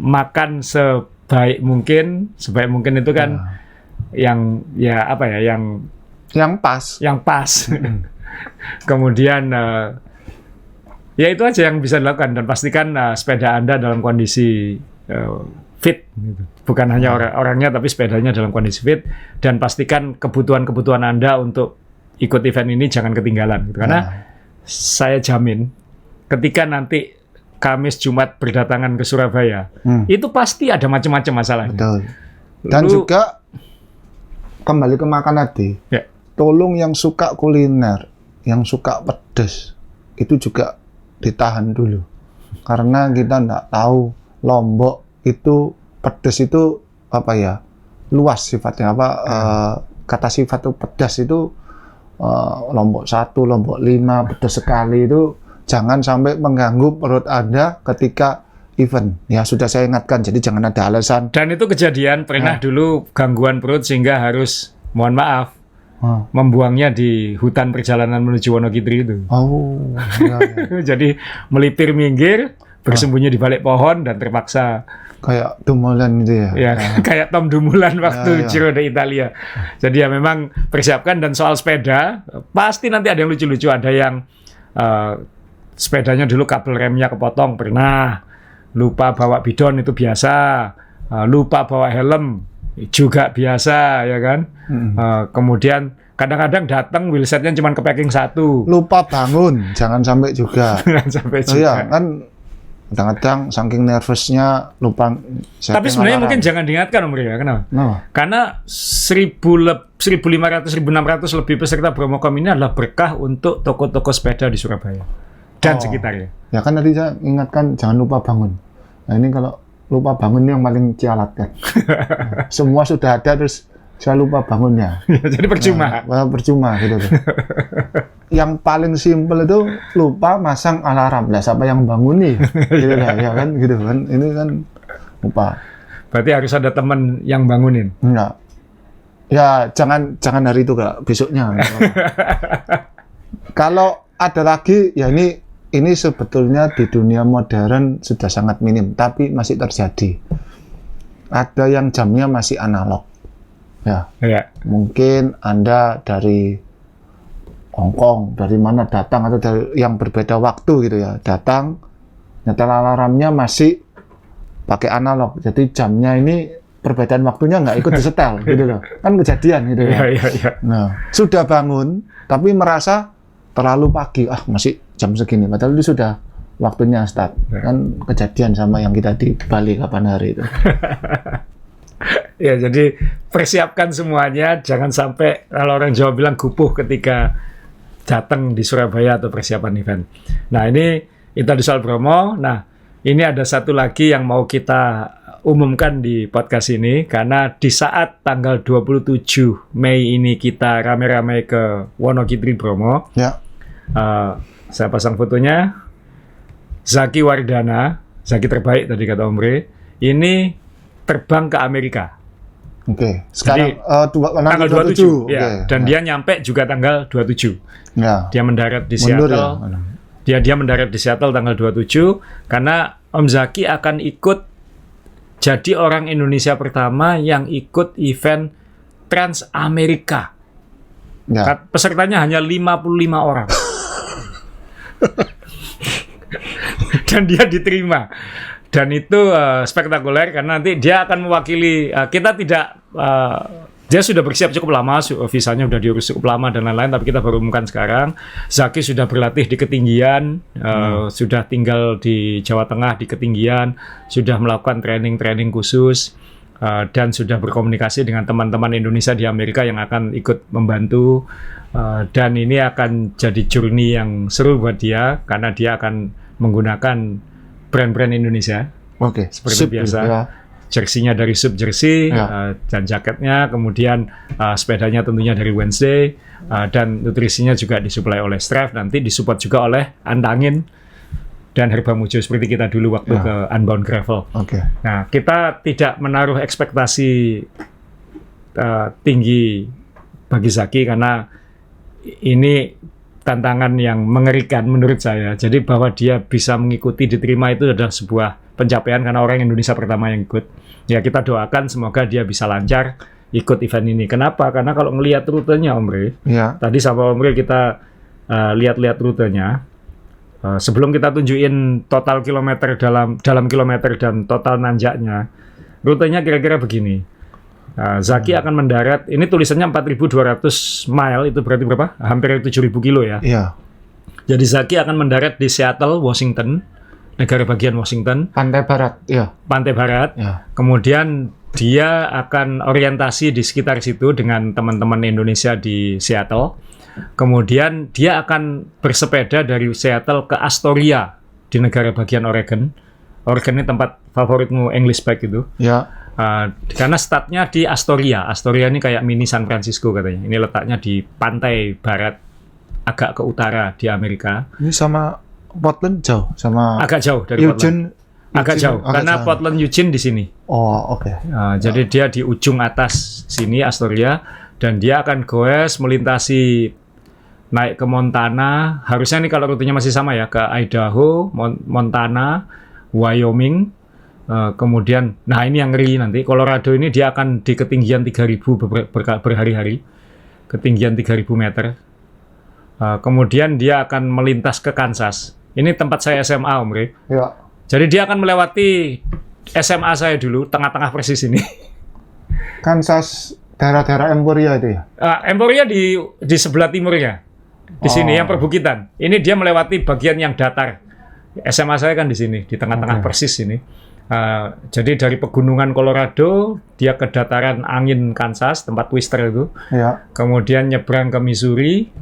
makan sebaik mungkin. Sebaik mungkin itu kan yang ya apa ya, yang pas. yang pas. Kemudian ya itu aja yang bisa dilakukan, dan pastikan sepeda Anda dalam kondisi fit gitu. Bukan hanya orangnya tapi sepedanya dalam kondisi fit, dan pastikan kebutuhan Anda untuk ikut event ini jangan ketinggalan gitu. Karena saya jamin ketika nanti Kamis Jumat berdatangan ke Surabaya, itu pasti ada macam-macam masalahnya. Betul. Dan juga kembali ke makan tadi. Ya. Tolong yang suka kuliner, yang suka pedas, itu juga ditahan dulu. Karena kita nggak tahu Lombok itu pedas itu apa ya, luas sifatnya apa, kata sifat itu pedas itu Lombok 1, Lombok 5, pedas sekali itu jangan sampai mengganggu perut Anda ketika event. Ya sudah saya ingatkan, jadi jangan ada alasan. Dan itu kejadian pernah dulu gangguan perut sehingga harus, mohon maaf, membuangnya di hutan perjalanan menuju Wonogiri itu. Oh, ya, ya. Jadi melipir minggir, bersembunyi di balik pohon dan terpaksa Kayak Dumoulin itu ya. ya kayak Tom Dumoulin waktu Ya, ya. Giro d'Italia. Jadi ya memang persiapkan. Dan soal sepeda pasti nanti ada yang lucu-lucu, ada yang sepedanya dulu kabel remnya kepotong pernah, lupa bawa bidon itu biasa, lupa bawa helm juga biasa ya kan. Kemudian kadang-kadang datang wheelsetnya cuma kepacking satu. Lupa bangun, jangan sampai juga. Sampai Oh iya, juga. kan kadang-kadang saking nervousnya lupa. Tapi sebenarnya mungkin jangan diingatkan Om Ria, kenapa? Karena 1.500-1.600 lebih peserta Bromocom ini adalah berkah untuk toko-toko sepeda di Surabaya dan sekitarnya. Ya kan tadi saya ingatkan jangan lupa bangun. Nah ini kalau lupa bangun ini yang paling cialat kan. Semua sudah ada terus saya lupa bangunnya. Jadi percuma. Nah, percuma gitu tuh. Yang paling simpel itu lupa masang alarm. Lah siapa yang bangun nih? Gitu lah, ya kan gitu kan. Ini kan lupa. Berarti harus ada teman yang bangunin. Enggak. Ya jangan hari itu Kak, besoknya. Kalau ada lagi ya ini sebetulnya di dunia modern sudah sangat minim, tapi masih terjadi. Ada yang jamnya masih analog. Ya. Mungkin Anda dari Hong Kong, dari mana datang atau dari yang berbeda waktu gitu ya, datang nyetel alarmnya masih pakai analog, jadi jamnya ini perbedaan waktunya nggak ikut disetel gitu loh, kan kejadian gitu ya. Nah, sudah bangun tapi merasa terlalu pagi, masih jam segini, padahal itu sudah waktunya start, kan kejadian sama yang kita di Bali kapan hari itu. Ya, jadi persiapkan semuanya, jangan sampai kalau orang Jawa bilang gupuh ketika datang di Surabaya atau persiapan event. Nah, ini itu di soal Bromo. Nah, ini ada satu lagi yang mau kita umumkan di podcast ini, karena di saat tanggal 27 Mei ini kita rame-rame ke Wonogiri Bromo. Ya. Saya pasang fotonya. Zaki Wardana, Zaki terbaik tadi kata Om Re, ini terbang ke Amerika. Oke. Sekarang tanggal 27 ya. Okay. Dan dia nyampe juga tanggal 27. Ya. Dia mendarat di Mundur Seattle. ya? Dia mendarat di Seattle tanggal 27 karena Om Zaki akan ikut jadi orang Indonesia pertama yang ikut event Trans Amerika. Ya. Pesertanya hanya 55 orang. Dan dia diterima. Dan itu spektakuler karena nanti dia akan mewakili kita tidak dia sudah bersiap cukup lama, visanya sudah diurus cukup lama dan lain-lain, tapi kita baru umumkan sekarang. Zaki sudah berlatih di ketinggian, sudah tinggal di Jawa Tengah di ketinggian, sudah melakukan training khusus, dan sudah berkomunikasi dengan teman-teman Indonesia di Amerika yang akan ikut membantu, dan ini akan jadi journey yang seru buat dia karena dia akan menggunakan brand-brand Indonesia. Oke, seperti biasa. Ya. Jersinya dari Sub Jersey, dan jaketnya, kemudian sepedanya tentunya dari Wednesday, dan nutrisinya juga disuplai oleh Strive, nanti disupport juga oleh Antangin dan Herba Mujo seperti kita dulu waktu ke Unbound Gravel. Oke. Nah, kita tidak menaruh ekspektasi tinggi bagi Zaki karena ini tantangan yang mengerikan menurut saya. Jadi bahwa dia bisa mengikuti, diterima itu adalah sebuah pencapaian karena orang Indonesia pertama yang ikut. Ya kita doakan semoga dia bisa lancar ikut event ini. Kenapa? Karena kalau ngelihat rutenya Om Re, tadi sama Om Re kita lihat-lihat rutenya. Sebelum kita tunjukin total kilometer dalam kilometer dan total nanjaknya, rutenya kira-kira begini. Zaki akan mendarat, ini tulisannya 4.200 mile, itu berarti berapa? Hampir 7.000 kilo ya. Iya. Jadi Zaki akan mendarat di Seattle, Washington, negara bagian Washington. Pantai Barat, ya. Pantai Barat. Ya. Kemudian dia akan orientasi di sekitar situ dengan teman-teman Indonesia di Seattle. Kemudian dia akan bersepeda dari Seattle ke Astoria di negara bagian Oregon. Oregon ini tempat favoritmu English bike itu. Ya. Karena startnya di Astoria. Astoria ini kayak mini San Francisco katanya. Ini letaknya di pantai barat, agak ke utara di Amerika. Ini sama Portland jauh, sama agak jauh dari Eugene. agak Eugene, jauh agak karena jauh. Portland Eugene di sini. Oh, oke. Jadi dia di ujung atas sini Astoria dan dia akan goes melintasi naik ke Montana. Harusnya nih kalau rutenya masih sama ya ke Idaho, Montana, Wyoming. Kemudian, nah ini yang ngeri nanti. Colorado ini dia akan di ketinggian 3.000 berhari-hari, ketinggian 3.000 meter. Kemudian dia akan melintas ke Kansas. Ini tempat saya SMA, Om Rey. Ya. Jadi dia akan melewati SMA saya dulu, tengah-tengah persis ini. Kansas daerah-daerah Emporia itu ya? Emporia di sebelah timurnya, di sini yang perbukitan. Ini dia melewati bagian yang datar. SMA saya kan di sini, di tengah-tengah persis ini. Jadi dari pegunungan Colorado, dia ke dataran angin Kansas, tempat Twister itu. Ya. Kemudian nyebrang ke Missouri,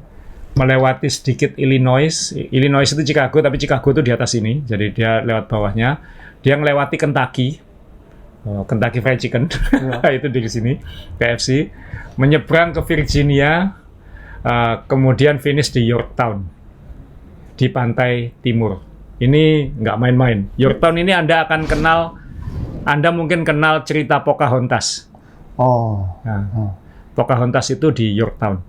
melewati sedikit Illinois. Illinois itu Chicago, tapi Chicago itu di atas ini. Jadi dia lewat bawahnya. Dia melewati Kentucky, Kentucky Fried Chicken, itu di sini, KFC. Menyeberang ke Virginia, kemudian finish di Yorktown, di pantai timur. Ini nggak main-main. Yorktown ini Anda akan kenal, Anda mungkin kenal cerita Pocahontas. Pocahontas itu di Yorktown.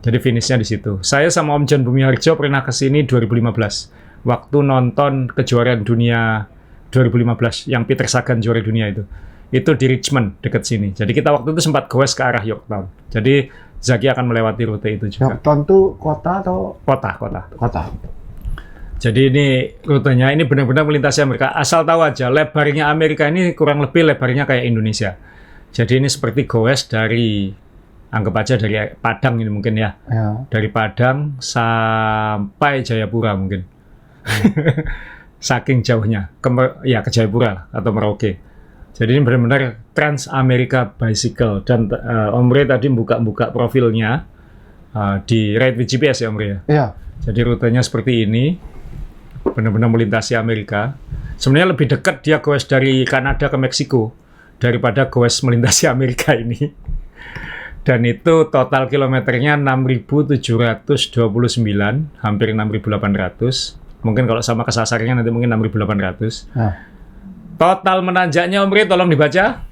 Jadi finishnya di situ. Saya sama Om John Bumiharjo pernah ke sini 2015. Waktu nonton kejuaraan dunia 2015 yang Peter Sagan juara dunia itu. Itu di Richmond dekat sini. Jadi kita waktu itu sempat goes ke arah Yorktown. Jadi Zaki akan melewati rute itu juga. Yorktown itu kota atau? Kota. Kota. Jadi ini rutenya ini benar-benar melintasi Amerika. Asal tahu aja, lebarnya Amerika ini kurang lebih lebarnya kayak Indonesia. Jadi ini seperti goes dari, anggap aja dari Padang ini mungkin ya. Dari Padang sampai Jayapura mungkin. Saking jauhnya. Ke Jayapura lah, atau Merauke. Jadi ini benar-benar Trans America Bicycle. Dan Om Rey tadi buka-buka profilnya di Ride with GPS ya Om Rey ya? Iya. Jadi rutenya seperti ini. Benar-benar melintasi Amerika. Sebenarnya lebih dekat dia goes dari Kanada ke Meksiko daripada goes melintasi Amerika ini. Dan itu total kilometernya 6.729, hampir 6.800. Mungkin kalau sama kesasarnya nanti mungkin 6.800. Total menanjaknya Om Rey tolong dibaca.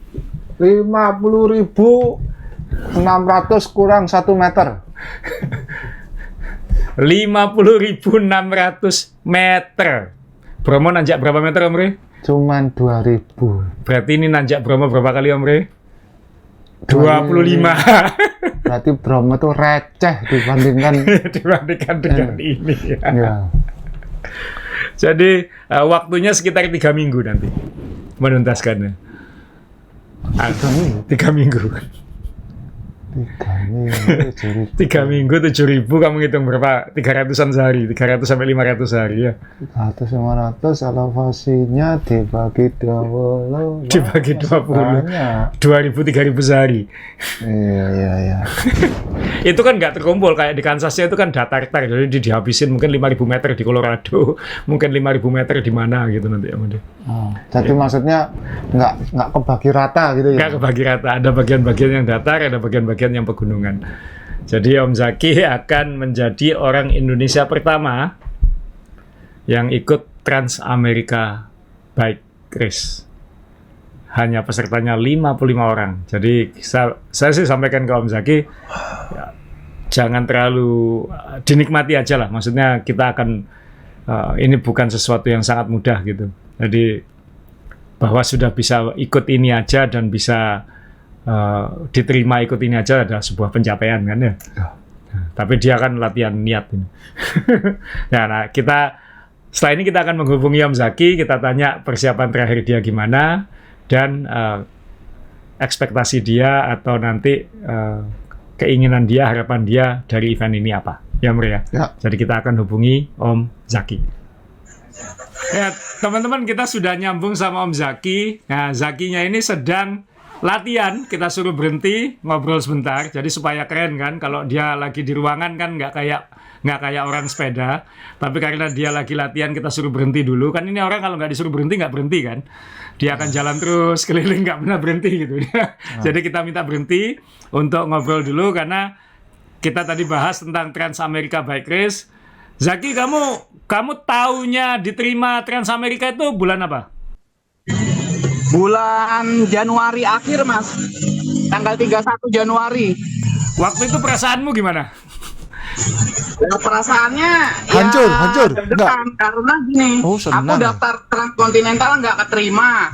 50.600 kurang 1 meter. 50.600 meter. Bromo nanjak berapa meter Om Rey? Cuman 2.000. Berarti ini nanjak Bromo berapa kali Om Rey? 25. Berarti Bromo itu receh dibandingkan dengan ini ya. Ya. Jadi waktunya sekitar 3 minggu nanti menuntaskannya. 3 minggu. 3 minggu 7.000, kamu ngitung berapa? 300-an sehari, 300 sampai 500 sehari ya. 300 500 elevasinya dibagi 20. Dibagi 20. 2.000 3.000 sehari. Iya. Itu kan nggak terkumpul kayak di Kansasnya itu kan datar-datar, jadi dihabisin mungkin 5.000 meter di Colorado, mungkin 5.000 meter di mana gitu nanti. Jadi maksudnya nggak kebagi rata gitu ya? Nggak kebagi rata, ada bagian-bagian yang datar, ada bagian-bagian yang pegunungan. Jadi Om Zaki akan menjadi orang Indonesia pertama yang ikut Trans America Bike Race. Hanya pesertanya 55 orang. Jadi saya sih sampaikan ke Om Zaki, ya, jangan terlalu dinikmati aja lah. Maksudnya kita akan ini bukan sesuatu yang sangat mudah gitu. Jadi bahwa sudah bisa ikut ini aja dan bisa diterima ikut ini aja adalah sebuah pencapaian kan ya. Nah, tapi dia akan latihan niat ini. Nah, kita setelah ini kita akan menghubungi Om Zaki, kita tanya persiapan terakhir dia gimana dan ekspektasi dia atau nanti keinginan dia, harapan dia dari event ini apa. Ya, Om ya. Jadi kita akan hubungi Om Zaki. Ya, teman-teman, kita sudah nyambung sama Om Zaki. Nah, Zakinya ini sedang latihan, kita suruh berhenti ngobrol sebentar, jadi supaya keren kan. Kalau dia lagi di ruangan kan nggak kayak orang sepeda, tapi karena dia lagi latihan kita suruh berhenti dulu. Kan ini orang kalau nggak disuruh berhenti nggak berhenti kan, dia akan jalan terus keliling nggak pernah berhenti gitu. Jadi kita minta berhenti untuk ngobrol dulu karena kita tadi bahas tentang Trans America Bike Race. Zaki, kamu taunya diterima Trans America itu bulan apa? bulan Januari akhir Mas, tanggal 31 Januari. Waktu itu perasaanmu gimana? Perasaannya Hancur, deg-degan, karena gini, Oh, senang. aku daftar transkontinental nggak keterima.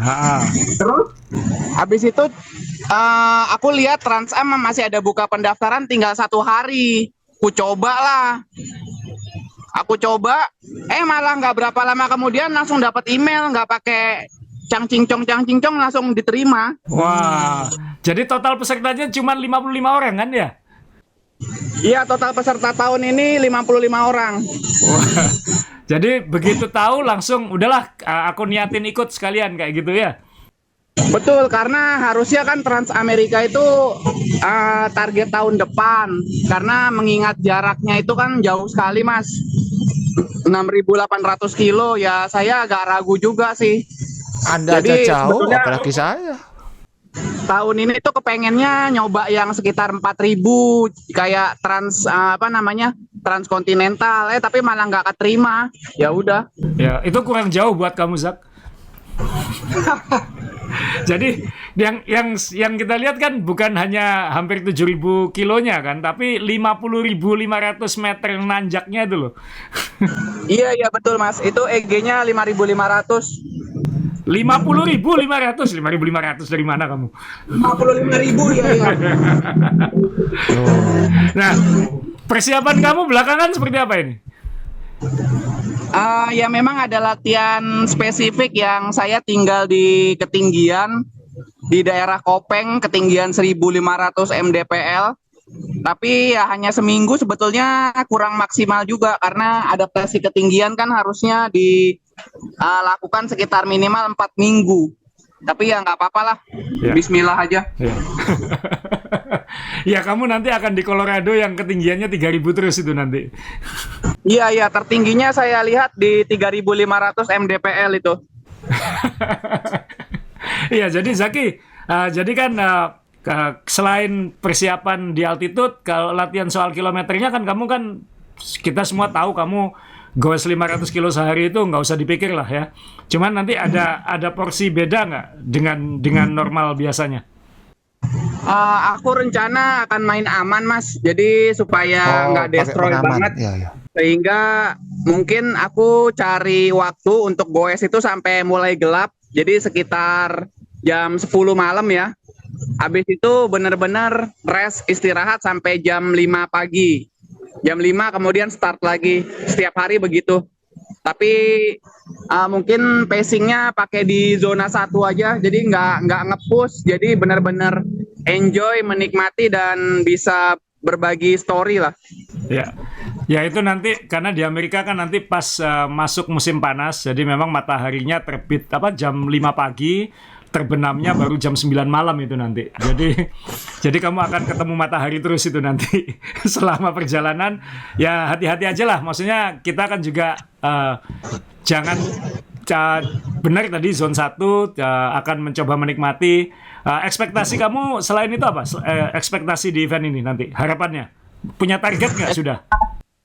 Terus habis itu aku lihat Trans Am masih ada buka pendaftaran tinggal 1 hari. Aku coba, malah nggak berapa lama kemudian langsung dapat email, nggak pakai cangcingcong langsung diterima. Wah, jadi total pesertanya cuma 55 orang kan ya? Iya, total peserta tahun ini 55 orang. Wah, jadi begitu tahu langsung udahlah aku niatin ikut sekalian kayak gitu ya? Betul, karena harusnya kan Trans Amerika itu target tahun depan, karena mengingat jaraknya itu kan jauh sekali Mas, 6.800 kilo, ya saya agak ragu juga sih. Anda aja Jadi, jauh, sebetulnya apalagi saya. tahun ini tuh kepengennya nyoba yang sekitar 4.000 kayak transkontinental, tapi malah nggak keterima. Ya udah. Ya, itu kurang jauh buat kamu, Zak. Jadi yang kita lihat kan bukan hanya hampir 7.000 kilonya kan, tapi 50.500 meter nanjaknya itu loh. Iya betul Mas. Itu EG-nya 5.500. 50.500 dari mana kamu? 55.000 ya. Nah, persiapan kamu belakangan seperti apa ini? Ya memang ada latihan spesifik yang saya tinggal di ketinggian di daerah Kopeng, ketinggian 1.500 mdpl. Tapi ya hanya seminggu, sebetulnya kurang maksimal juga karena adaptasi ketinggian kan harusnya dilakukan sekitar minimal 4 minggu. Tapi ya nggak apa-apa lah, Ya. Bismillah aja. Ya. Ya, kamu nanti akan di Colorado yang ketinggiannya 3.000 terus itu nanti. Iya, tertingginya saya lihat di 3.500 mdpl itu. Iya, jadi Zaki, jadi kan selain persiapan di altitude, kalau latihan soal kilometernya kan kamu kan kita semua tahu kamu goes 500 kilo sehari itu nggak usah dipikir lah ya. Cuman nanti ada porsi beda nggak dengan normal biasanya? Aku rencana akan main aman Mas, jadi supaya nggak pakai destroy pengaman. banget. Ya. Sehingga mungkin aku cari waktu untuk goes itu sampai mulai gelap, jadi sekitar jam 10 malam ya. Habis itu benar-benar rest istirahat sampai jam 5 pagi. Jam 5 kemudian start lagi. Setiap hari begitu. Tapi mungkin pacingnya pakai di zona 1 aja, jadi nggak nge-push, jadi benar-benar enjoy, menikmati dan bisa berbagi story lah. Ya itu nanti karena di Amerika kan nanti pas masuk musim panas, jadi memang mataharinya terbit jam 5 pagi, terbenamnya baru jam 9 malam itu nanti. Jadi kamu akan ketemu matahari terus itu nanti selama perjalanan. Ya hati-hati aja lah. Maksudnya kita kan juga jangan benar tadi zone 1 akan mencoba menikmati. Ekspektasi kamu selain itu apa? Ekspektasi di event ini nanti harapannya punya target nggak sudah?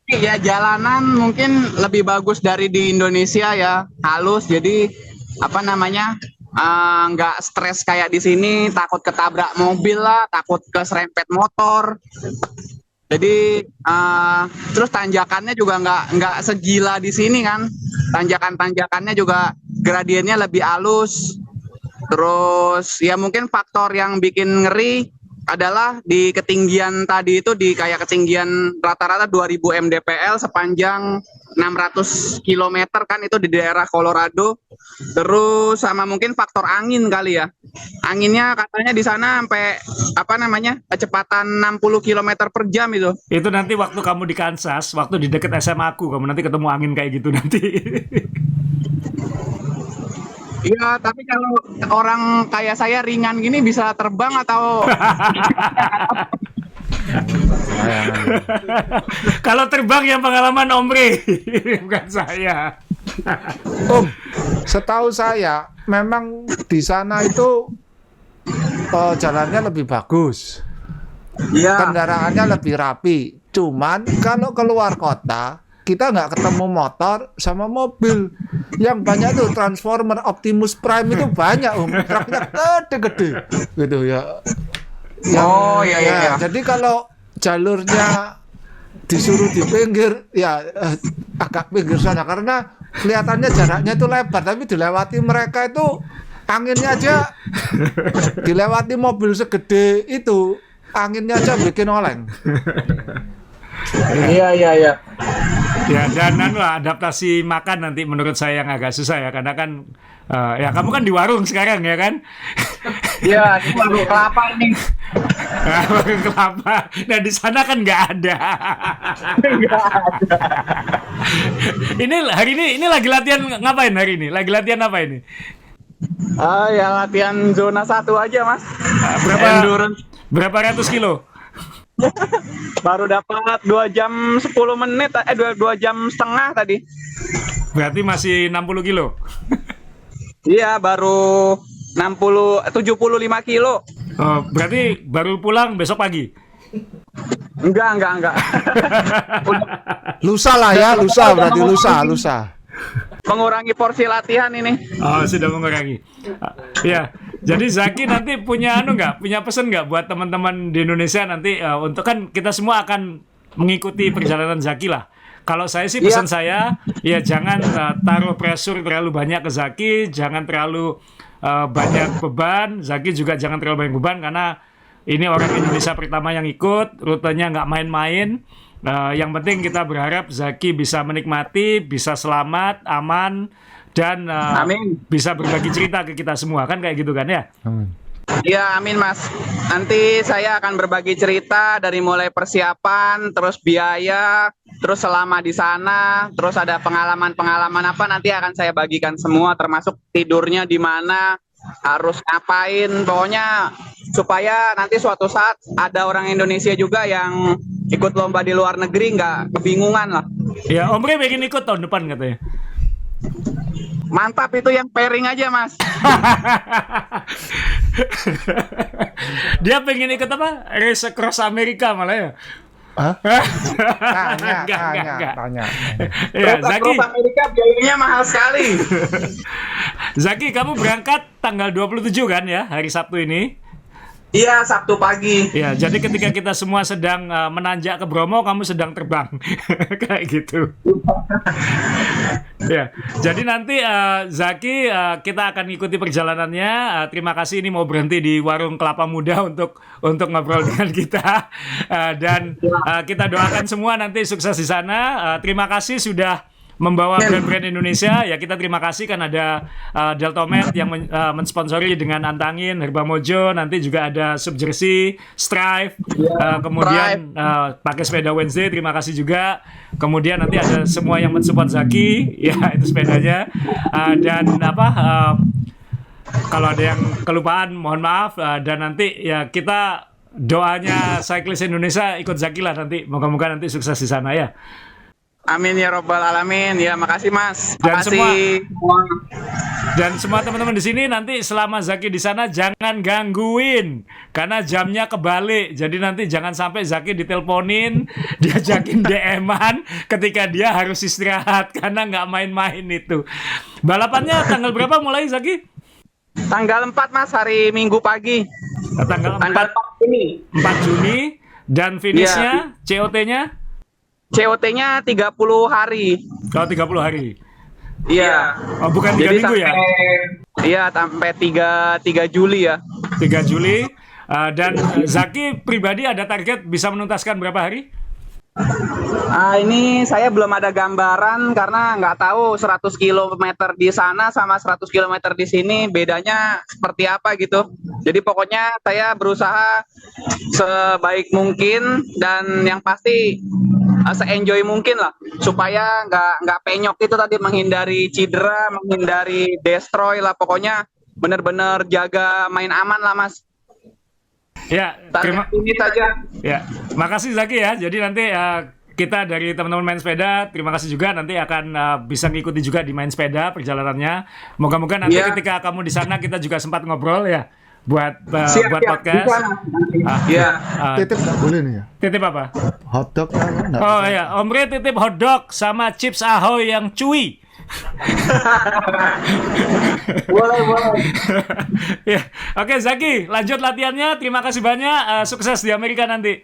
Ya jalanan mungkin lebih bagus dari di Indonesia ya, halus. Jadi nggak stres kayak di sini, takut ketabrak mobil lah, takut keserempet motor. Jadi terus tanjakannya juga nggak segila di sini kan, tanjakannya juga gradiennya lebih halus. Terus ya mungkin faktor yang bikin ngeri adalah di ketinggian tadi itu, di kayak ketinggian rata-rata 2.000 mdpl sepanjang 600 km kan, itu di daerah Colorado. Terus sama mungkin faktor angin kali ya. Anginnya katanya di sana sampai kecepatan 60 km per jam itu. Itu nanti waktu kamu di Kansas, waktu di dekat SMA aku, kamu nanti ketemu angin kayak gitu nanti. Iya, tapi kalau orang kayak saya ringan gini bisa terbang atau kalau terbang yang pengalaman Omri, bukan saya. Setahu saya memang di sana itu jalannya lebih bagus. Iya. Kendaraannya lebih rapi. Cuman kalau keluar kota kita nggak ketemu motor sama mobil. Yang banyak tuh Transformer Optimus Prime itu banyak truknya gede-gede gitu ya. Oh iya iya. Iya. Jadi kalau jalurnya disuruh di pinggir ya agak pinggir sana karena kelihatannya jaraknya itu lebar, tapi dilewati mereka itu anginnya aja dilewati mobil segede itu anginnya aja bikin oleng. Iya iya iya. Ya, dan adaptasi makan nanti menurut saya yang agak susah ya, karena kan ya kamu kan di warung sekarang ya kan? Iya, ini warung kelapa ini. Warung kelapa. Nah di sana kan nggak ada. Nggak ada. Ini lagi latihan ngapain hari ini? Lagi latihan apa ini? Ya latihan zona 1 aja, Mas. Endurance. Berapa ratus kilo? Baru dapat 2 jam 10 menit, 2 jam setengah tadi. Berarti masih 60 kilo? Iya, baru 75 kilo. Oh, berarti baru pulang besok pagi? Enggak. Lusa lah ya, berarti lusa. Mengurangi porsi latihan ini. Oh, sudah mengurangi. Ya, jadi Zaki nanti punya punya pesan nggak buat teman-teman di Indonesia nanti untuk kan kita semua akan mengikuti perjalanan Zaki lah. Kalau saya sih pesan saya, ya jangan taruh pressure terlalu banyak ke Zaki, jangan terlalu banyak beban. Zaki juga jangan terlalu banyak beban karena ini orang Indonesia pertama yang ikut, rutenya nggak main-main. Yang penting kita berharap Zaki bisa menikmati, bisa selamat, aman, dan bisa berbagi cerita ke kita semua, kan kayak gitu kan ya? Iya, amin Mas. Nanti saya akan berbagi cerita dari mulai persiapan, terus biaya, terus selama di sana, terus ada pengalaman-pengalaman apa nanti akan saya bagikan semua, termasuk tidurnya di mana, harus ngapain, pokoknya supaya nanti suatu saat ada orang Indonesia juga yang ikut lomba di luar negeri nggak kebingungan lah. Ya, Om Bre pengen ikut tahun depan katanya. Mantap, itu yang pairing aja Mas. Dia pengen ikut apa? Race Across America malah ya. Hah? Tanya. Ya, Zaki. Amerika biayanya mahal sekali. Zaki, kamu berangkat tanggal 27 kan ya, hari Sabtu ini? Iya, Sabtu pagi. Ya, jadi ketika kita semua sedang menanjak ke Bromo, kamu sedang terbang. Kayak gitu. Ya, jadi nanti Zaki kita akan ikuti perjalanannya. Terima kasih ini mau berhenti di warung kelapa muda untuk ngobrol dengan kita. Dan kita doakan semua nanti sukses di sana. Terima kasih sudah membawa brand-brand Indonesia. Ya, kita terima kasih kan ada Deltomed yang mensponsori dengan Antangin, Herba Mojo, nanti juga ada Subjersey, Strive, kemudian pakai sepeda Wednesday, terima kasih juga. Kemudian nanti ada semua yang mensupport Zaki, ya itu sepedanya. Dan kalau ada yang kelupaan mohon maaf, dan nanti ya kita doanya cyclist Indonesia ikut Zaki lah nanti. Moga-moga nanti sukses di sana ya. Amin ya robbal alamin. Ya, makasih Mas. Makasih. Dan semua teman-teman di sini nanti selama Zaki di sana jangan gangguin karena jamnya kebalik. Jadi nanti jangan sampai Zaki diteleponin, diajakin DM-an ketika dia harus istirahat karena nggak main-main itu. Balapannya tanggal berapa mulai Zaki? Tanggal 4 Mas, hari Minggu pagi. Tanggal 4 Juni. 4 Juni dan finishnya COT-nya? COT-nya 30 hari. Kalau 30 hari. Iya. Oh, bukan 3 minggu ya? Iya, sampai 3 Juli ya. 3 Juli. Dan Zaki pribadi ada target bisa menuntaskan berapa hari? Ini saya belum ada gambaran karena nggak tahu 100 km di sana sama 100 km di sini bedanya seperti apa gitu. Jadi pokoknya saya berusaha sebaik mungkin dan yang pasti se-enjoy mungkin lah supaya nggak penyok itu tadi, menghindari cedera, menghindari destroy lah, pokoknya benar-benar jaga main aman lah Mas. Ya, terima kasih saja. Ya, makasih Zaki ya. Jadi nanti kita dari teman-teman main sepeda, terima kasih juga nanti akan bisa ngikuti juga di main sepeda perjalanannya. Moga-moga nanti ketika kamu di sana kita juga sempat ngobrol ya. Buat podcast. Titip nggak boleh nih ya? Titip apa? Hotdog Oh iya, Om Bre titip hotdog sama chips Ahoy yang chewy. Boleh, boleh. Ya, oke Zaki, lanjut latihannya. Terima kasih banyak. Sukses di Amerika nanti.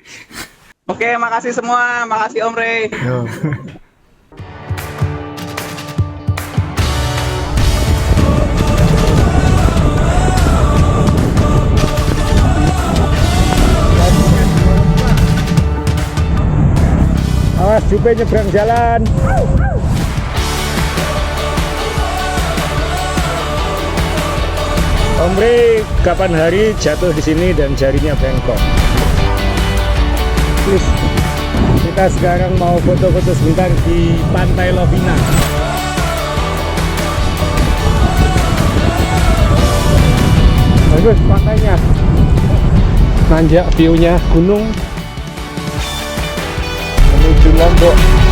Oke, makasih semua. Makasih Om Rey. Awas Jupe nyebrang jalan. Om Rey kapan hari jatuh di sini dan jarinya bengkok. Terus kita sekarang mau foto-foto sebentar di Pantai Lovina. Bagus pantainya. Nanjak view-nya gunung menuju Lombok.